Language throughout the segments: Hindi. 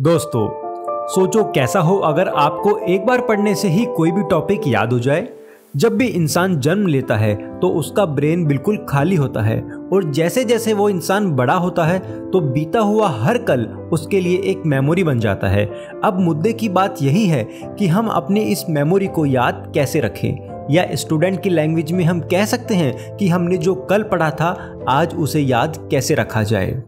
दोस्तों, सोचो कैसा हो अगर आपको एक बार पढ़ने से ही कोई भी टॉपिक याद हो जाए। जब भी इंसान जन्म लेता है तो उसका ब्रेन बिल्कुल खाली होता है और जैसे जैसे वो इंसान बड़ा होता है तो बीता हुआ हर कल उसके लिए एक मेमोरी बन जाता है। अब मुद्दे की बात यही है कि हम अपनी इस मेमोरी को याद कैसे रखें, या स्टूडेंट की लैंग्वेज में हम कह सकते हैं कि हमने जो कल पढ़ा था आज उसे याद कैसे रखा जाए।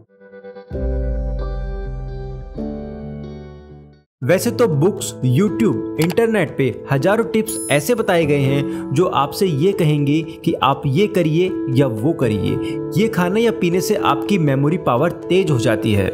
वैसे तो बुक्स, यूट्यूब, इंटरनेट पे हजारों टिप्स ऐसे बताए गए हैं जो आपसे ये कहेंगे कि आप ये करिए या वो करिए, ये खाने या पीने से आपकी मेमोरी पावर तेज हो जाती है।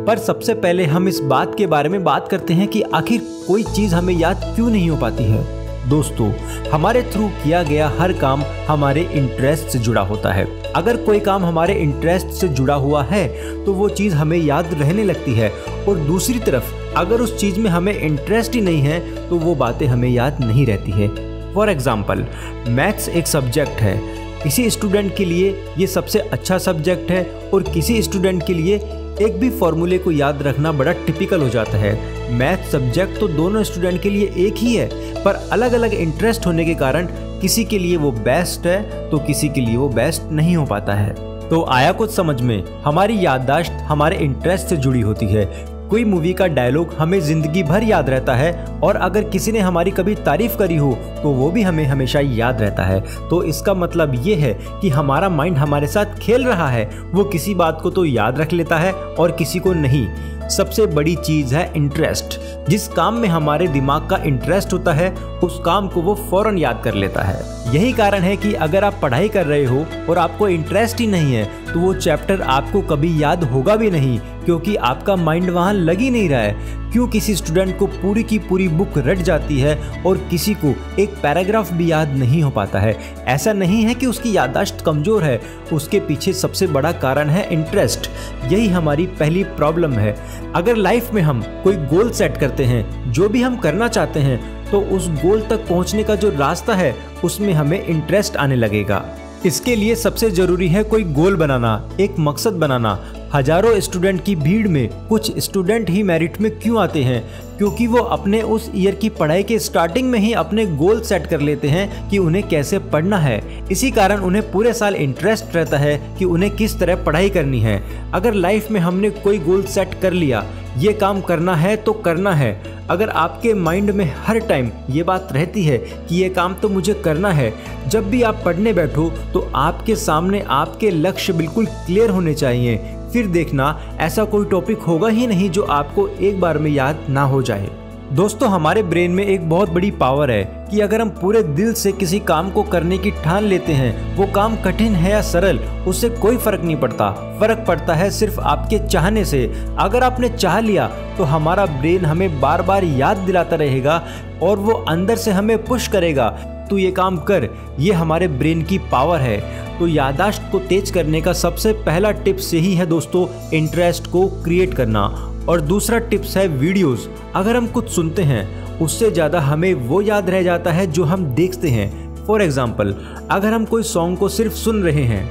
पर सबसे पहले हम इस बात के बारे में बात करते हैं कि आखिर कोई चीज़ हमें याद क्यों नहीं हो पाती है। दोस्तों, हमारे थ्रू किया गया हर काम हमारे इंटरेस्ट से जुड़ा होता है। अगर कोई काम हमारे इंटरेस्ट से जुड़ा हुआ है तो वो चीज़ हमें याद रहने लगती है, और दूसरी तरफ अगर उस चीज़ में हमें इंटरेस्ट ही नहीं है तो वो बातें हमें याद नहीं रहती है। फॉर एग्जाम्पल, मैथ्स एक सब्जेक्ट है। किसी स्टूडेंट के लिए ये सबसे अच्छा सब्जेक्ट है और किसी स्टूडेंट के लिए एक भी फॉर्मूले को याद रखना बड़ा टिपिकल हो जाता है। मैथ सब्जेक्ट तो दोनों स्टूडेंट के लिए एक ही है, पर अलग अलग इंटरेस्ट होने के कारण किसी के लिए वो बेस्ट है तो किसी के लिए वो बेस्ट नहीं हो पाता है। तो आया कुछ समझ में, हमारी याददाश्त हमारे इंटरेस्ट से जुड़ी होती है। कोई मूवी का डायलॉग हमें जिंदगी भर याद रहता है, और अगर किसी ने हमारी कभी तारीफ करी हो तो वो भी हमें हमेशा याद रहता है। तो इसका मतलब ये है कि हमारा माइंड हमारे साथ खेल रहा है, वो किसी बात को तो याद रख लेता है और किसी को नहीं। सबसे बड़ी चीज़ है इंटरेस्ट। जिस काम में हमारे दिमाग का इंटरेस्ट होता है उस काम को वो फौरन याद कर लेता है। यही कारण है कि अगर आप पढ़ाई कर रहे हो और आपको इंटरेस्ट ही नहीं है तो वो चैप्टर आपको कभी याद होगा भी नहीं, क्योंकि आपका माइंड वहाँ लग ही नहीं रहा है। क्यों किसी स्टूडेंट को पूरी की पूरी बुक रट जाती है और किसी को एक पैराग्राफ भी याद नहीं हो पाता है। ऐसा नहीं है कि उसकी याददाश्त कमज़ोर है, उसके पीछे सबसे बड़ा कारण है इंटरेस्ट। यही हमारी पहली प्रॉब्लम है। अगर लाइफ में हम कोई गोल सेट करते हैं, जो भी हम करना चाहते हैं, तो उस गोल तक पहुंचने का जो रास्ता है उसमें हमें इंटरेस्ट आने लगेगा। इसके लिए सबसे ज़रूरी है कोई गोल बनाना, एक मकसद बनाना। हजारों स्टूडेंट की भीड़ में कुछ स्टूडेंट ही मेरिट में क्यों आते हैं? क्योंकि वो अपने उस ईयर की पढ़ाई के स्टार्टिंग में ही अपने गोल सेट कर लेते हैं कि उन्हें कैसे पढ़ना है। इसी कारण उन्हें पूरे साल इंटरेस्ट रहता है कि उन्हें किस तरह पढ़ाई करनी है। अगर लाइफ में हमने कोई गोल सेट कर लिया, ये काम करना है तो करना है, अगर आपके माइंड में हर टाइम ये बात रहती है कि ये काम तो मुझे करना है, जब भी आप पढ़ने बैठो तो आपके सामने आपके लक्ष्य बिल्कुल क्लियर होने चाहिए। फिर देखना ऐसा कोई टॉपिक होगा ही नहीं जो आपको एक बार में याद ना हो जाए। दोस्तों, हमारे ब्रेन में एक बहुत बड़ी पावर है कि अगर हम पूरे दिल से किसी काम को करने की ठान लेते हैं, वो काम कठिन है या सरल उससे कोई फर्क नहीं पड़ता। फर्क पड़ता है सिर्फ आपके चाहने से। अगर आपने चाह लिया तो हमारा ब्रेन हमें बार बार याद दिलाता रहेगा और वो अंदर से हमें पुश करेगा, तू ये काम कर। ये हमारे ब्रेन की पावर है। तो याददाश्त को तेज करने का सबसे पहला टिप्स यही है दोस्तों, इंटरेस्ट को क्रिएट करना। और दूसरा टिप्स है वीडियोस। अगर हम कुछ सुनते हैं उससे ज़्यादा हमें वो याद रह जाता है जो हम देखते हैं। फॉर एग्जाम्पल, अगर हम कोई सॉन्ग को सिर्फ सुन रहे हैं,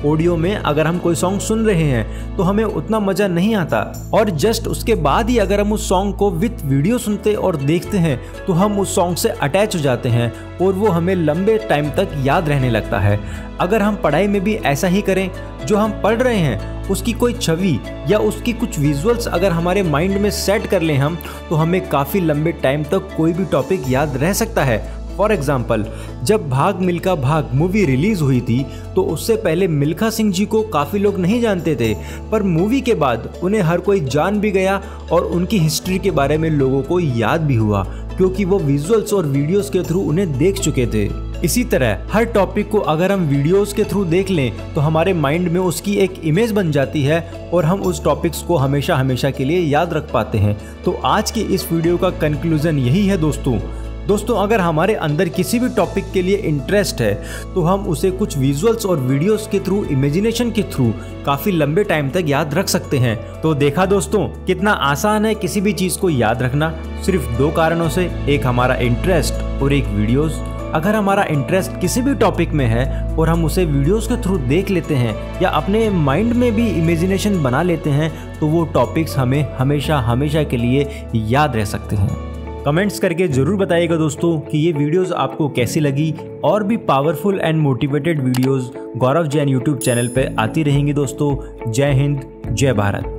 ऑडियो में अगर हम कोई सॉन्ग सुन रहे हैं तो हमें उतना मज़ा नहीं आता, और जस्ट उसके बाद ही अगर हम उस सॉन्ग को विथ वीडियो सुनते और देखते हैं तो हम उस सॉन्ग से अटैच हो जाते हैं और वो हमें लंबे टाइम तक याद रहने लगता है। अगर हम पढ़ाई में भी ऐसा ही करें, जो हम पढ़ रहे हैं उसकी कोई छवि या उसकी कुछ विजुअल्स अगर हमारे माइंड में सेट कर लें हम, तो हमें काफ़ी लंबे टाइम तक कोई भी टॉपिक याद रह सकता है। फॉर एग्जाम्पल, जब भाग मिल्खा भाग मूवी रिलीज हुई थी तो उससे पहले मिल्खा सिंह जी को काफ़ी लोग नहीं जानते थे, पर मूवी के बाद उन्हें हर कोई जान भी गया और उनकी हिस्ट्री के बारे में लोगों को याद भी हुआ, क्योंकि वो विजुअल्स और वीडियोस के थ्रू उन्हें देख चुके थे। इसी तरह हर टॉपिक को अगर हम वीडियोस के थ्रू देख लें तो हमारे माइंड में उसकी एक इमेज बन जाती है और हम उस टॉपिक्स को हमेशा हमेशा के लिए याद रख पाते हैं। तो आज की इस वीडियो का कंक्लूजन यही है दोस्तों, अगर हमारे अंदर किसी भी टॉपिक के लिए इंटरेस्ट है तो हम उसे कुछ विजुअल्स और वीडियोस के थ्रू, इमेजिनेशन के थ्रू काफ़ी लंबे टाइम तक याद रख सकते हैं। तो देखा दोस्तों, कितना आसान है किसी भी चीज़ को याद रखना, सिर्फ दो कारणों से, एक हमारा इंटरेस्ट और एक वीडियोस। अगर हमारा इंटरेस्ट किसी भी टॉपिक में है और हम उसे वीडियोस के थ्रू देख लेते हैं या अपने माइंड में भी इमेजिनेशन बना लेते हैं तो वो टॉपिक्स हमें हमेशा हमेशा के लिए याद रह सकते हैं। कमेंट्स करके ज़रूर बताइएगा दोस्तों कि ये वीडियोस आपको कैसी लगी। और भी powerful and motivated videos Gaurav Jain YouTube channel पे आती रहेंगी दोस्तों। जय हिंद, जय भारत।